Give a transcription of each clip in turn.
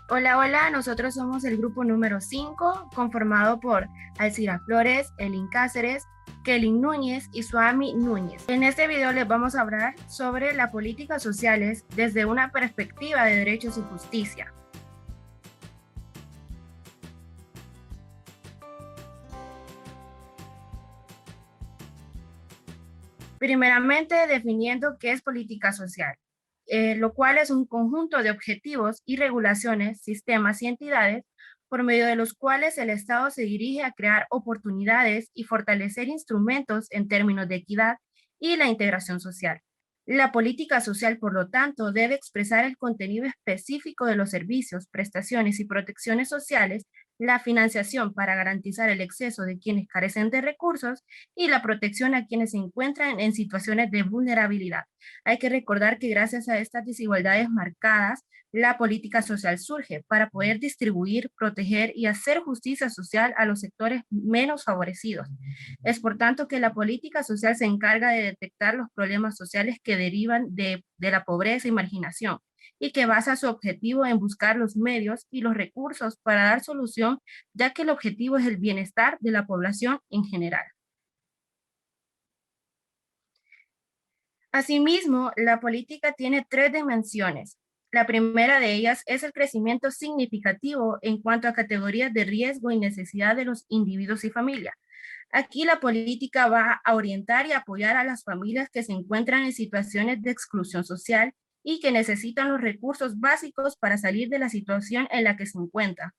Hola, hola, nosotros somos el grupo número 5, conformado por Alcira Flores, Elin Cáceres, Kelly Núñez y Suami Núñez. En este video les vamos a hablar sobre las políticas sociales desde una perspectiva de derechos y justicia. Primeramente, definiendo qué es política social, lo cual es un conjunto de objetivos y regulaciones, sistemas y entidades por medio de los cuales el Estado se dirige a crear oportunidades y fortalecer instrumentos en términos de equidad y la integración social. La política social, por lo tanto, debe expresar el contenido específico de los servicios, prestaciones y protecciones sociales, la financiación para garantizar el acceso de quienes carecen de recursos y la protección a quienes se encuentran en situaciones de vulnerabilidad. Hay que recordar que gracias a estas desigualdades marcadas, la política social surge para poder distribuir, proteger y hacer justicia social a los sectores menos favorecidos. Es por tanto que la política social se encarga de detectar los problemas sociales que derivan de la pobreza y marginación y que basa su objetivo en buscar los medios y los recursos para dar solución, ya que el objetivo es el bienestar de la población en general. Asimismo, la política tiene tres dimensiones. La primera de ellas es el crecimiento significativo en cuanto a categorías de riesgo y necesidad de los individuos y familias. Aquí la política va a orientar y apoyar a las familias que se encuentran en situaciones de exclusión social y que necesitan los recursos básicos para salir de la situación en la que se encuentran.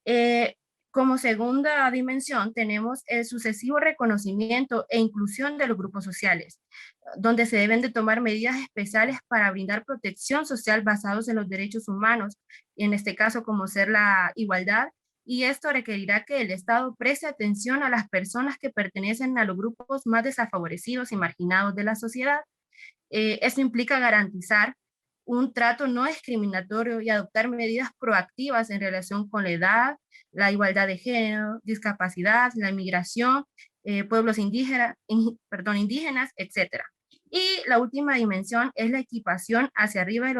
Eh, Como segunda dimensión tenemos el sucesivo reconocimiento e inclusión de los grupos sociales, donde se deben de tomar medidas especiales para brindar protección social basados en los derechos humanos, en este caso como ser la igualdad, y esto requerirá que el Estado preste atención a las personas que pertenecen a los grupos más desfavorecidos y marginados de la sociedad. Esto implica garantizar un trato no discriminatorio y adoptar medidas proactivas en relación con la edad, la igualdad de género, discapacidad, la inmigración, pueblos indígenas, etcétera. Y la última dimensión es la equipación hacia arriba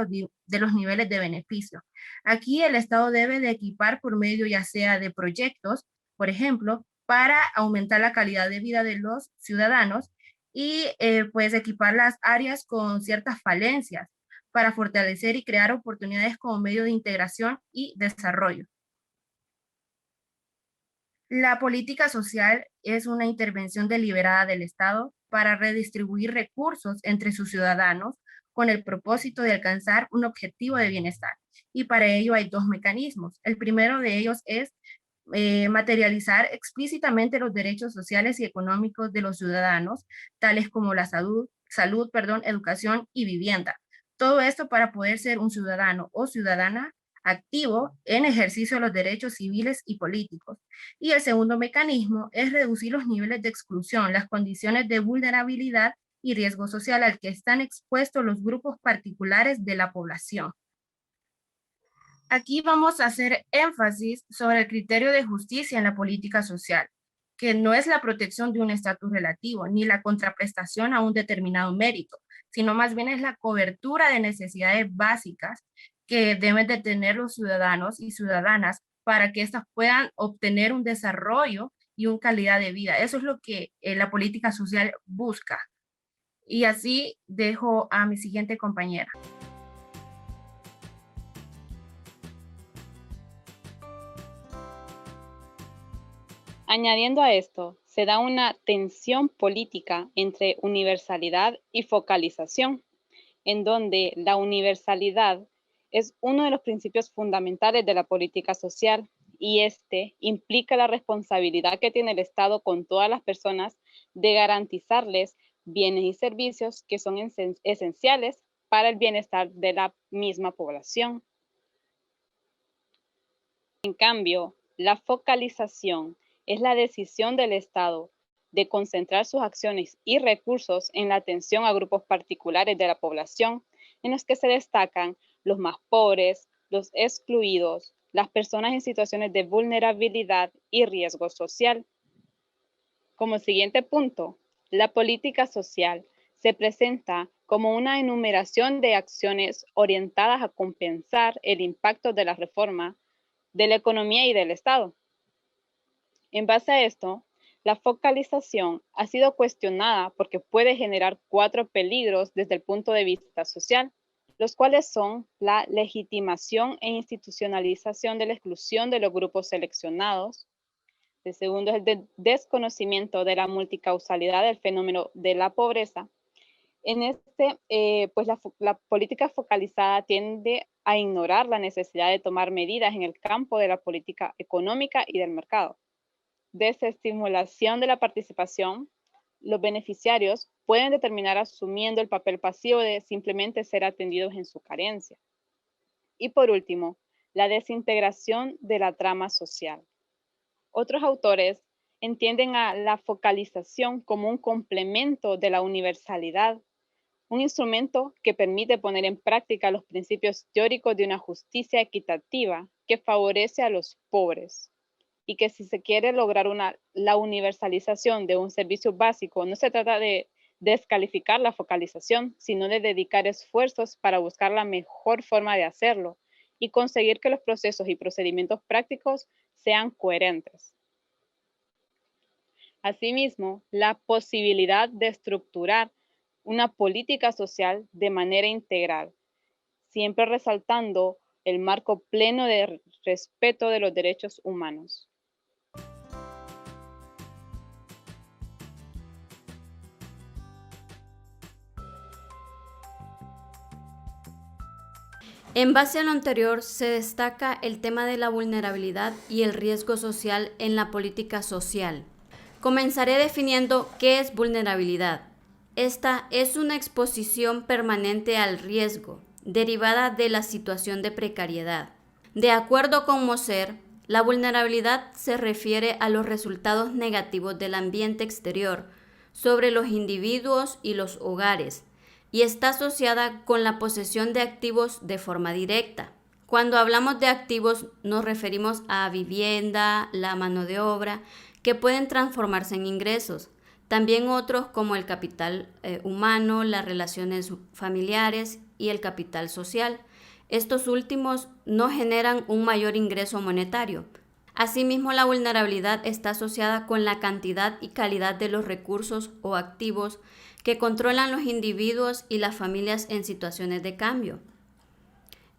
de los niveles de beneficio. Aquí el Estado debe de equipar por medio ya sea de proyectos, por ejemplo, para aumentar la calidad de vida de los ciudadanos y pues equipar las áreas con ciertas falencias para fortalecer y crear oportunidades como medio de integración y desarrollo. La política social es una intervención deliberada del Estado para redistribuir recursos entre sus ciudadanos con el propósito de alcanzar un objetivo de bienestar. Y para ello hay dos mecanismos. El primero de ellos es materializar explícitamente los derechos sociales y económicos de los ciudadanos, tales como la educación y vivienda. Todo esto para poder ser un ciudadano o ciudadana activo en ejercicio de los derechos civiles y políticos. Y el segundo mecanismo es reducir los niveles de exclusión, las condiciones de vulnerabilidad y riesgo social al que están expuestos los grupos particulares de la población. Aquí vamos a hacer énfasis sobre el criterio de justicia en la política social, que no es la protección de un estatus relativo ni la contraprestación a un determinado mérito, sino más bien es la cobertura de necesidades básicas que deben de tener los ciudadanos y ciudadanas para que éstas puedan obtener un desarrollo y una calidad de vida. Eso es lo que la política social busca. Y así dejo a mi siguiente compañera. Añadiendo a esto, se da una tensión política entre universalidad y focalización, en donde la universalidad es uno de los principios fundamentales de la política social y este implica la responsabilidad que tiene el Estado con todas las personas de garantizarles bienes y servicios que son esenciales para el bienestar de la misma población. En cambio, la focalización es la decisión del Estado de concentrar sus acciones y recursos en la atención a grupos particulares de la población, en los que se destacan los más pobres, los excluidos, las personas en situaciones de vulnerabilidad y riesgo social. Como siguiente punto, la política social se presenta como una enumeración de acciones orientadas a compensar el impacto de la reforma de la economía y del Estado. En base a esto, la focalización ha sido cuestionada porque puede generar 4 peligros desde el punto de vista social, los cuales son la legitimación e institucionalización de la exclusión de los grupos seleccionados. El segundo es el desconocimiento de la multicausalidad del fenómeno de la pobreza. En este, pues la política focalizada tiende a ignorar la necesidad de tomar medidas en el campo de la política económica y del mercado. Desestimulación de la participación. Los beneficiarios pueden terminar asumiendo el papel pasivo de simplemente ser atendidos en su carencia. Y por último, la desintegración de la trama social. Otros autores entienden a la focalización como un complemento de la universalidad, un instrumento que permite poner en práctica los principios teóricos de una justicia equitativa que favorece a los pobres y que si se quiere lograr la universalización de un servicio básico, no se trata de descalificar la focalización, sino de dedicar esfuerzos para buscar la mejor forma de hacerlo y conseguir que los procesos y procedimientos prácticos sean coherentes. Asimismo, la posibilidad de estructurar una política social de manera integral, siempre resaltando el marco pleno de respeto de los derechos humanos. En base a lo anterior, se destaca el tema de la vulnerabilidad y el riesgo social en la política social. Comenzaré definiendo qué es vulnerabilidad. Esta es una exposición permanente al riesgo, derivada de la situación de precariedad. De acuerdo con Moser, la vulnerabilidad se refiere a los resultados negativos del ambiente exterior sobre los individuos y los hogares, y está asociada con la posesión de activos de forma directa. Cuando hablamos de activos nos referimos a vivienda, la mano de obra, que pueden transformarse en ingresos. También otros como el capital humano, las relaciones familiares y el capital social. Estos últimos no generan un mayor ingreso monetario. Asimismo, la vulnerabilidad está asociada con la cantidad y calidad de los recursos o activos que controlan los individuos y las familias en situaciones de cambio,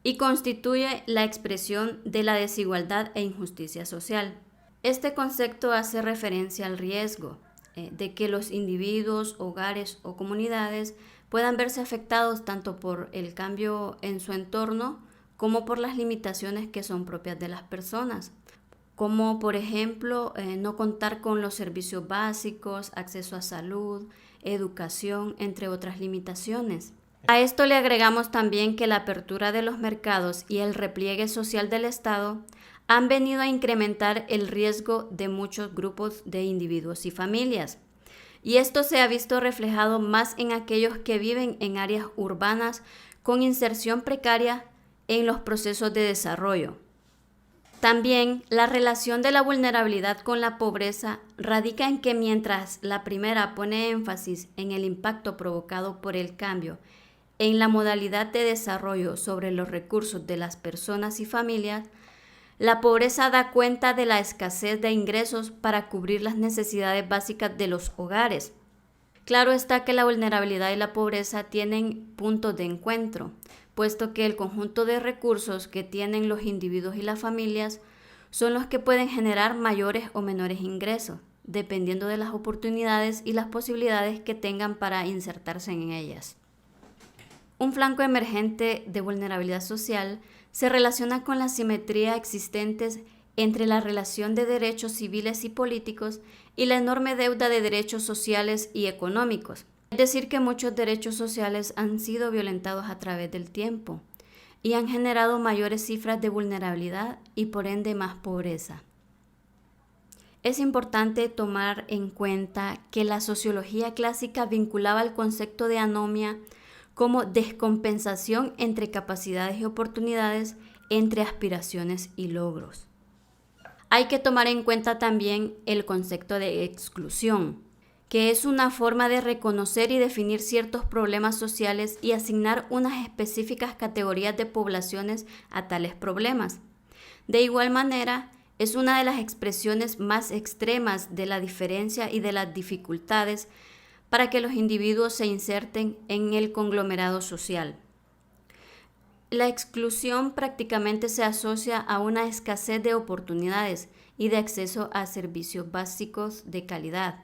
y constituye la expresión de la desigualdad e injusticia social. Este concepto hace referencia al riesgo de que los individuos, hogares o comunidades puedan verse afectados tanto por el cambio en su entorno como por las limitaciones que son propias de las personas, como por ejemplo no contar con los servicios básicos, acceso a salud, educación, entre otras limitaciones. A esto le agregamos también que la apertura de los mercados y el repliegue social del Estado han venido a incrementar el riesgo de muchos grupos de individuos y familias. Y esto se ha visto reflejado más en aquellos que viven en áreas urbanas con inserción precaria en los procesos de desarrollo. También la relación de la vulnerabilidad con la pobreza radica en que mientras la primera pone énfasis en el impacto provocado por el cambio en la modalidad de desarrollo sobre los recursos de las personas y familias, la pobreza da cuenta de la escasez de ingresos para cubrir las necesidades básicas de los hogares. Claro está que la vulnerabilidad y la pobreza tienen puntos de encuentro, puesto que el conjunto de recursos que tienen los individuos y las familias son los que pueden generar mayores o menores ingresos, dependiendo de las oportunidades y las posibilidades que tengan para insertarse en ellas. Un flanco emergente de vulnerabilidad social se relaciona con la simetría existentes entre la relación de derechos civiles y políticos y la enorme deuda de derechos sociales y económicos. Es decir, que muchos derechos sociales han sido violentados a través del tiempo y han generado mayores cifras de vulnerabilidad y por ende más pobreza. Es importante tomar en cuenta que la sociología clásica vinculaba el concepto de anomia como descompensación entre capacidades y oportunidades, entre aspiraciones y logros. Hay que tomar en cuenta también el concepto de exclusión, que es una forma de reconocer y definir ciertos problemas sociales y asignar unas específicas categorías de poblaciones a tales problemas. De igual manera, es una de las expresiones más extremas de la diferencia y de las dificultades para que los individuos se inserten en el conglomerado social. La exclusión prácticamente se asocia a una escasez de oportunidades y de acceso a servicios básicos de calidad.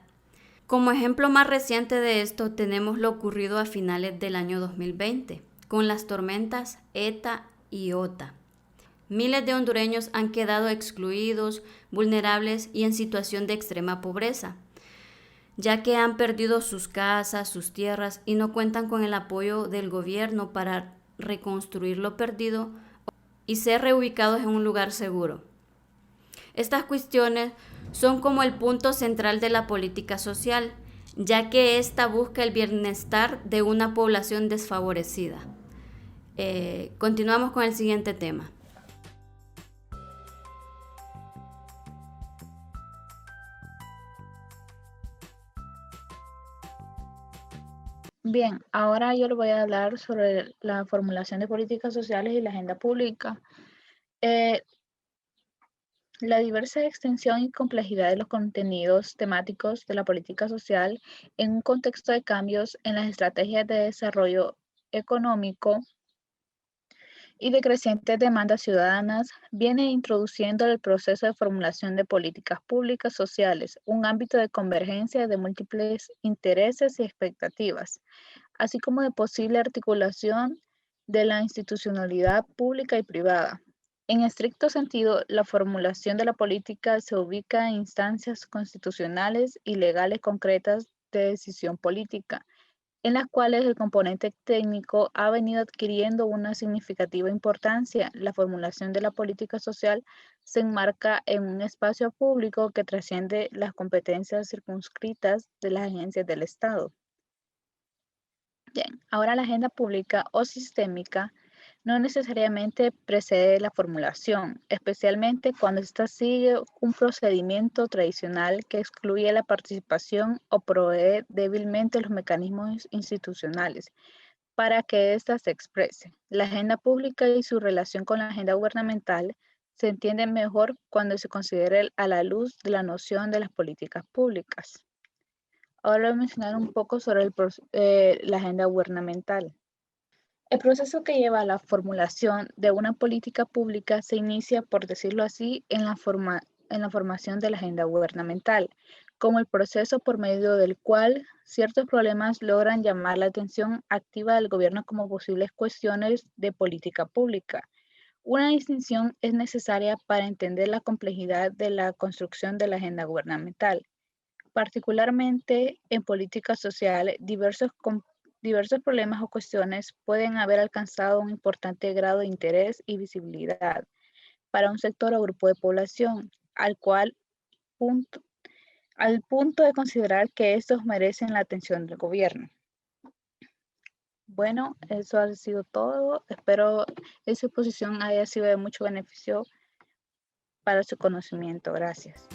Como ejemplo más reciente de esto tenemos lo ocurrido a finales del año 2020, con las tormentas ETA y OTA. Miles de hondureños han quedado excluidos, vulnerables y en situación de extrema pobreza, ya que han perdido sus casas, sus tierras y no cuentan con el apoyo del gobierno para reconstruir lo perdido y ser reubicados en un lugar seguro. Estas cuestiones son como el punto central de la política social, ya que ésta busca el bienestar de una población desfavorecida. Continuamos con el siguiente tema. Bien, ahora yo les voy a hablar sobre la formulación de políticas sociales y la agenda pública. La diversa extensión y complejidad de los contenidos temáticos de la política social en un contexto de cambios en las estrategias de desarrollo económico y de crecientes demandas ciudadanas viene introduciendo el proceso de formulación de políticas públicas sociales, un ámbito de convergencia de múltiples intereses y expectativas, así como de posible articulación de la institucionalidad pública y privada. En estricto sentido, la formulación de la política se ubica en instancias constitucionales y legales concretas de decisión política, en las cuales el componente técnico ha venido adquiriendo una significativa importancia. La formulación de la política social se enmarca en un espacio público que trasciende las competencias circunscritas de las agencias del Estado. Bien, ahora la agenda pública o sistémica no necesariamente precede la formulación, especialmente cuando ésta sigue un procedimiento tradicional que excluye la participación o provee débilmente los mecanismos institucionales para que ésta se exprese. La agenda pública y su relación con la agenda gubernamental se entienden mejor cuando se considera a la luz de la noción de las políticas públicas. Ahora voy a mencionar un poco sobre la agenda gubernamental. El proceso que lleva a la formulación de una política pública se inicia, por decirlo así, en la formación de la agenda gubernamental, como el proceso por medio del cual ciertos problemas logran llamar la atención activa del gobierno como posibles cuestiones de política pública. Una distinción es necesaria para entender la complejidad de la construcción de la agenda gubernamental. Particularmente en política social, diversos problemas o cuestiones pueden haber alcanzado un importante grado de interés y visibilidad para un sector o grupo de población, al punto de considerar que estos merecen la atención del gobierno. Bueno, eso ha sido todo. Espero esa exposición haya sido de mucho beneficio para su conocimiento. Gracias.